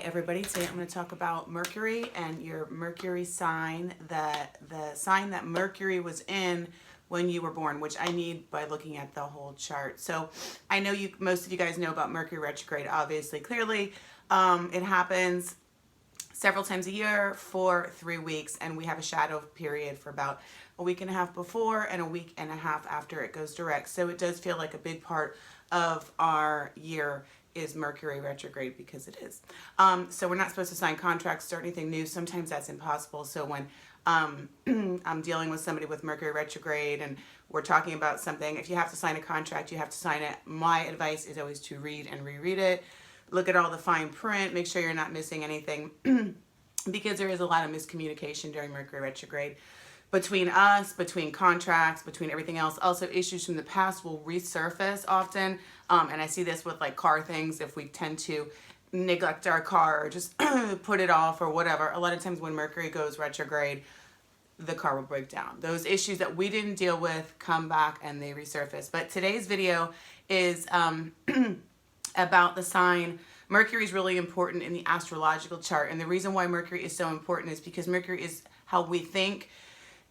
everybody. Today I'm going to talk about Mercury and your Mercury sign, the sign that Mercury was in when you were born, which I need by looking at the whole chart. So I know most of you guys know about Mercury retrograde, obviously, clearly. It happens several times a year for 3 weeks, and we have a shadow period for about a week and a half before and a week and a half after it goes direct. So it does feel like a big part of our year is Mercury retrograde, because it is. So we're not supposed to sign contracts, start anything new. Sometimes that's impossible. So when I'm dealing with somebody with Mercury retrograde and we're talking about something, if you have to sign a contract, you have to sign it. My advice is always to read and reread it. Look at all the fine print, make sure you're not missing anything because there is a lot of miscommunication during Mercury retrograde between us, between contracts, between everything else. Also, issues from the past will resurface often. And I see this with like car things. If we tend to neglect our car or just put it off or whatever, a lot of times when Mercury goes retrograde, the car will break down. Those issues that we didn't deal with come back and they resurface. But today's video is about the sign. Mercury is really important in the astrological chart. And the reason why Mercury is so important is because Mercury is how we think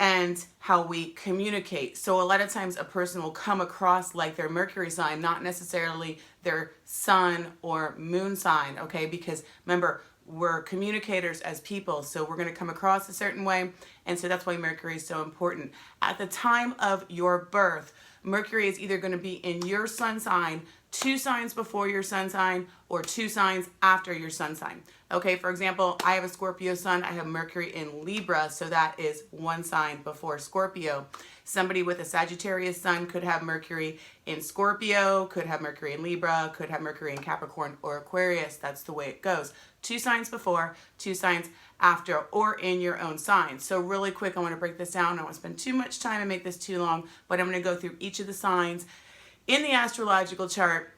and how we communicate. So a lot of times a person will come across like their Mercury sign, not necessarily their sun or moon sign, okay? Because remember, we're communicators as people, so we're gonna come across a certain way, and so that's why Mercury is so important. At the time of your birth, Mercury is either gonna be in your sun sign, 2 signs before your sun sign, or 2 signs after your sun sign. Okay, for example, I have a Scorpio sun, I have Mercury in Libra, so that is 1 sign before Scorpio. Somebody with a Sagittarius sun could have Mercury in Scorpio, could have Mercury in Libra, could have Mercury in Capricorn or Aquarius. That's the way it goes. 2 signs before, 2 signs after, or in your own sign. So really quick, I want to break this down. I don't want to spend too much time and make this too long, but I'm going to go through each of the signs in the astrological chart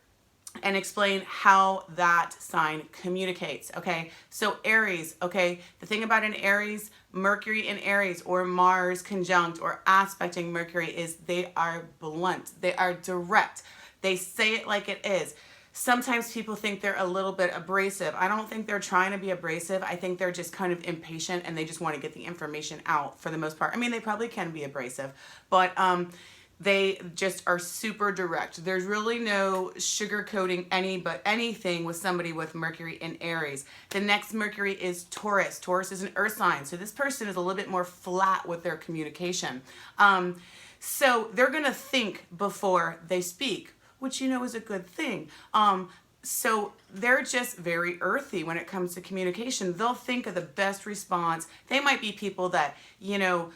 and explain how that sign communicates, okay? So Aries, okay? The thing about an Aries, Mercury in Aries or Mars conjunct or aspecting Mercury is they are blunt. They are direct. They say it like it is. Sometimes people think they're a little bit abrasive. I don't think they're trying to be abrasive. I think they're just kind of impatient and they just want to get the information out for the most part. I mean, they probably can be abrasive, but they just are super direct. There's really no sugarcoating anything with somebody with Mercury in Aries. The next Mercury is Taurus. Taurus is an earth sign. So this person is a little bit more flat with their communication. So they're gonna think before they speak, which you know is a good thing. So they're just very earthy when it comes to communication. They'll think of the best response. They might be people that,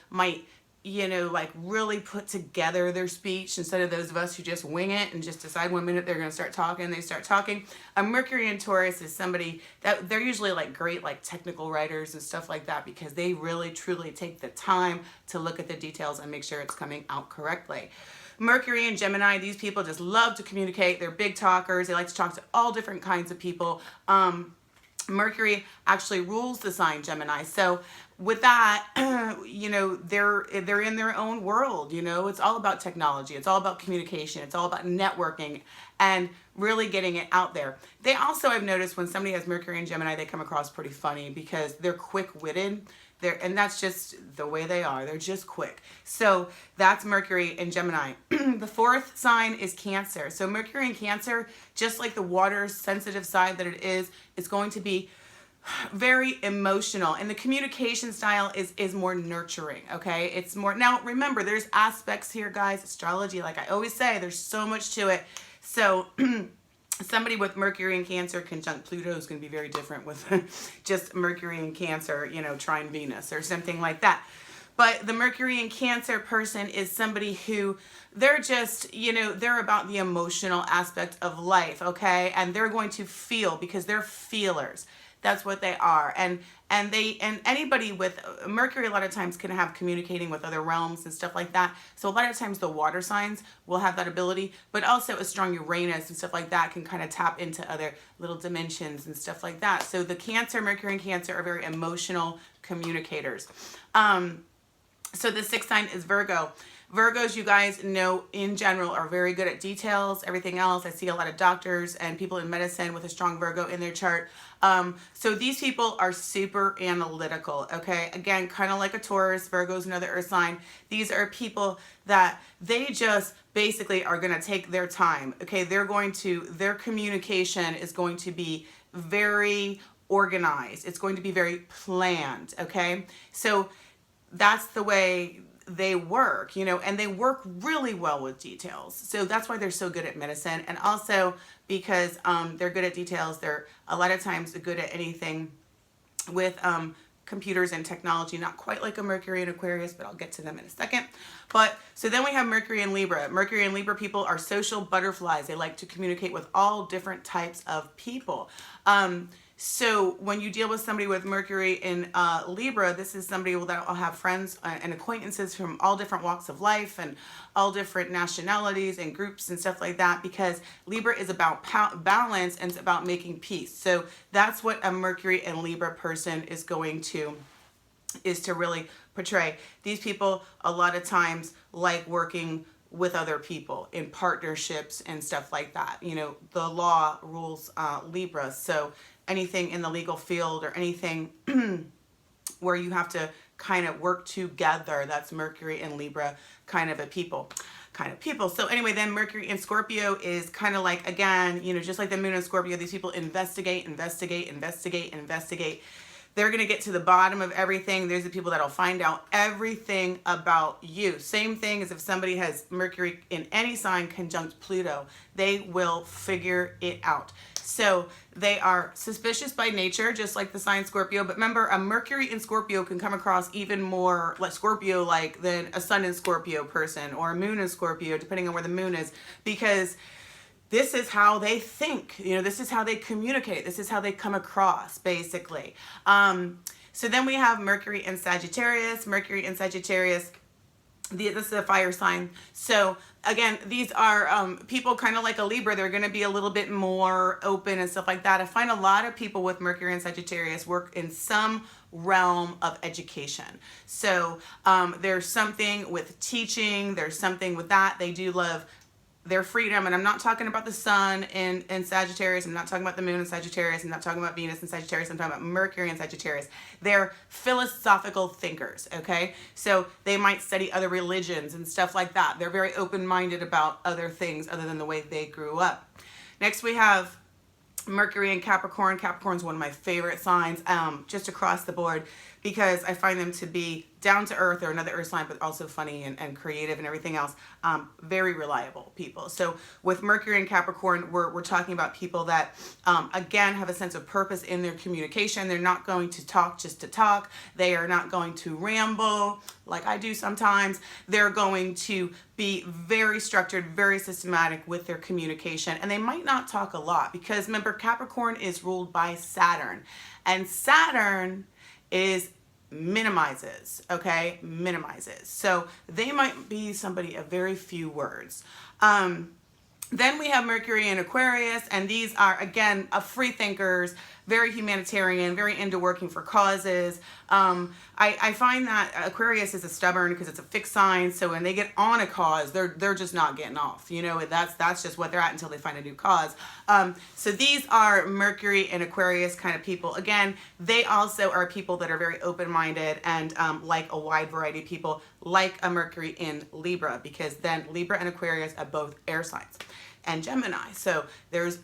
might like really put together their speech instead of those of us who just wing it and just decide 1 minute they're going to start talking, they start talking. A Mercury in Taurus is somebody that they're usually like great like technical writers and stuff like that because they really truly take the time to look at the details and make sure it's coming out correctly. Mercury and Gemini, these people just love to communicate. They're big talkers. They like to talk to all different kinds of people. Mercury actually rules the sign Gemini. So with that, they're in their own world. It's all about technology. It's all about communication. It's all about networking and really getting it out there. They also, I've noticed when somebody has Mercury and Gemini, they come across pretty funny because they're quick-witted. And that's just the way they are. They're just quick. So that's Mercury and Gemini. The 4th sign is Cancer. So Mercury in Cancer, just like the water sensitive side that it is, it's going to be very emotional. And the communication style is more nurturing, okay? It's more, now remember, there's aspects here, guys. Astrology, like I always say, there's so much to it. So somebody with Mercury in Cancer conjunct Pluto is going to be very different with just Mercury in Cancer, trine Venus or something like that. But the Mercury in Cancer person is somebody who they're just, they're about the emotional aspect of life, okay? And they're going to feel because they're feelers. That's what they are. And anybody with Mercury a lot of times can have communicating with other realms and stuff like that. So a lot of times the water signs will have that ability, but also a strong Uranus and stuff like that can kind of tap into other little dimensions and stuff like that. So the Cancer, Mercury and Cancer are very emotional communicators. So the 6th sign is Virgo. Virgos, you guys know, in general, are very good at details, everything else. I see a lot of doctors and people in medicine with a strong Virgo in their chart. So these people are super analytical, okay? Again, kind of like a Taurus, Virgo's another earth sign. These are people that they just basically are going to take their time, okay? Their communication is going to be very organized. It's going to be very planned, okay? So that's the way they work, and they work really well with details. So that's why they're so good at medicine. And also because they're good at details, they're a lot of times good at anything with computers and technology, not quite like a Mercury and Aquarius, but I'll get to them in a second. But so then we have Mercury and Libra. Mercury and Libra people are social butterflies. They like to communicate with all different types of people. So when you deal with somebody with Mercury in Libra, this is somebody that will have friends and acquaintances from all different walks of life and all different nationalities and groups and stuff like that, because Libra is about balance and it's about making peace. So that's what a Mercury and Libra person is to really portray. These people a lot of times like working with other people in partnerships and stuff like that. The law rules Libra. So anything in the legal field or anything where you have to kind of work together, that's Mercury and Libra kind of people. So anyway, then Mercury in Scorpio is kind of like, again, just like the moon in Scorpio, these people investigate. They're going to get to the bottom of everything. There's the people that'll find out everything about you. Same thing as if somebody has Mercury in any sign conjunct Pluto. They will figure it out. So they are suspicious by nature, just like the sign Scorpio. But remember, a Mercury in Scorpio can come across even more like Scorpio-like than a Sun in Scorpio person or a Moon in Scorpio, depending on where the moon is, because this is how they think, this is how they communicate. This is how they come across, basically. So then we have Mercury in Sagittarius. Mercury in Sagittarius, this is a fire sign. So again, these are people kind of like a Libra. They're going to be a little bit more open and stuff like that. I find a lot of people with Mercury in Sagittarius work in some realm of education. So there's something with teaching. There's something with that. They do love their freedom. And I'm not talking about the sun in Sagittarius. I'm not talking about the moon in Sagittarius. I'm not talking about Venus in Sagittarius. I'm talking about Mercury in Sagittarius. They're philosophical thinkers, okay? So they might study other religions and stuff like that. They're very open-minded about other things other than the way they grew up. Next we have Mercury in Capricorn. Capricorn is one of my favorite signs, just across the board, because I find them to be down to earth. They're another earth sign, but also funny and creative and everything else. Very reliable people. So with Mercury and Capricorn, we're talking about people that, again, have a sense of purpose in their communication. They're not going to talk just to talk. They are not going to ramble like I do sometimes. They're going to be very structured, very systematic with their communication. And they might not talk a lot because, remember, Capricorn is ruled by Saturn. And Saturn is minimizes, okay? Minimizes. So they might be somebody of very few words. Then we have Mercury in Aquarius, and these are, again, free thinkers, very humanitarian, very into working for causes. I find that Aquarius is a stubborn because it's a fixed sign, so when they get on a cause, they're just not getting off. That's just what they're at until they find a new cause. So these are Mercury and Aquarius kind of people. Again, they also are people that are very open-minded and like a wide variety of people, like a Mercury in Libra, because then Libra and Aquarius are both air signs, and Gemini. So there's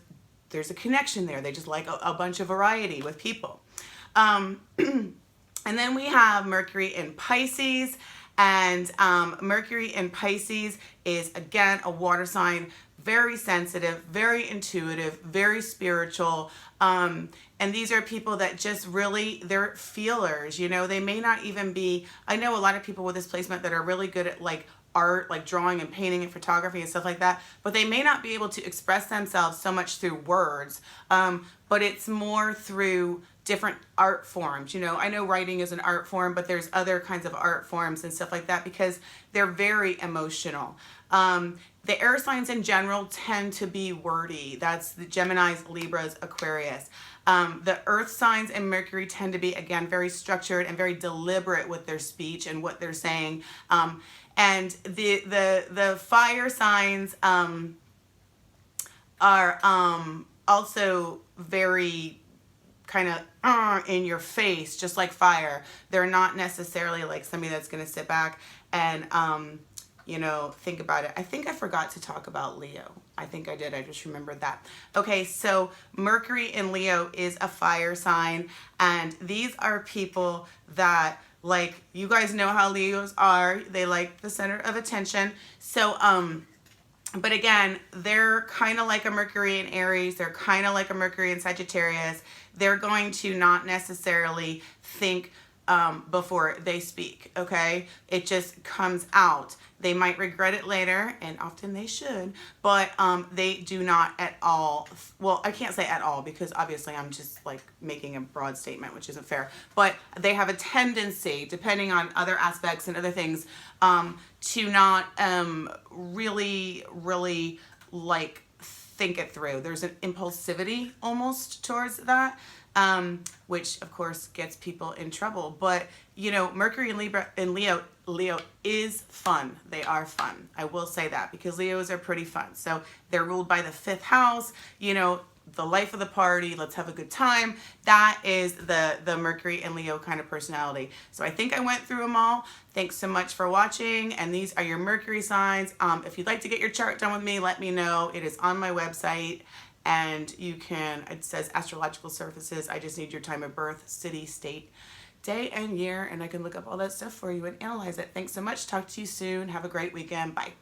a connection there. They just like a bunch of variety with people. And then we have Mercury in Pisces, and Mercury in Pisces is, again, a water sign, very sensitive, very intuitive, very spiritual. And these are people that just really, they're feelers, they may not even be, I know a lot of people with this placement that are really good at like art, like drawing and painting and photography and stuff like that, but they may not be able to express themselves so much through words, but it's more through different art forms. I know writing is an art form, but there's other kinds of art forms and stuff like that because they're very emotional. The air signs in general tend to be wordy. That's the Geminis, Libras, Aquarius. The earth signs and Mercury tend to be, again, very structured and very deliberate with their speech and what they're saying. And the fire signs are also very kind of in your face, just like fire. They're not necessarily like somebody that's going to sit back and, you know, think about it. I think I forgot to talk about Leo. I think I did. I just remembered that. Okay, so Mercury in Leo is a fire sign, and these are people that, like, you guys know how Leos are. They like the center of attention. So, but again, they're kind of like a Mercury in Aries. They're kind of like a Mercury in Sagittarius. They're going to not necessarily think before they speak, okay? It just comes out. They might regret it later, and often they should, but they do not at all, well, I can't say at all because obviously I'm just like making a broad statement, which isn't fair, but they have a tendency, depending on other aspects and other things, to not really like think it through. There's an impulsivity almost towards that. Which of course gets people in trouble. But you know, Mercury in Leo is fun. They are fun. I will say that because Leos are pretty fun. So they're ruled by the 5th house, you know, the life of the party, let's have a good time. That is the Mercury and Leo kind of personality. So I think I went through them all. Thanks so much for watching. And these are your Mercury signs. If you'd like to get your chart done with me, let me know. It is on my website. And you can, it says astrological services. I just need your time of birth, city, state, day, and year. And I can look up all that stuff for you and analyze it. Thanks so much. Talk to you soon. Have a great weekend. Bye.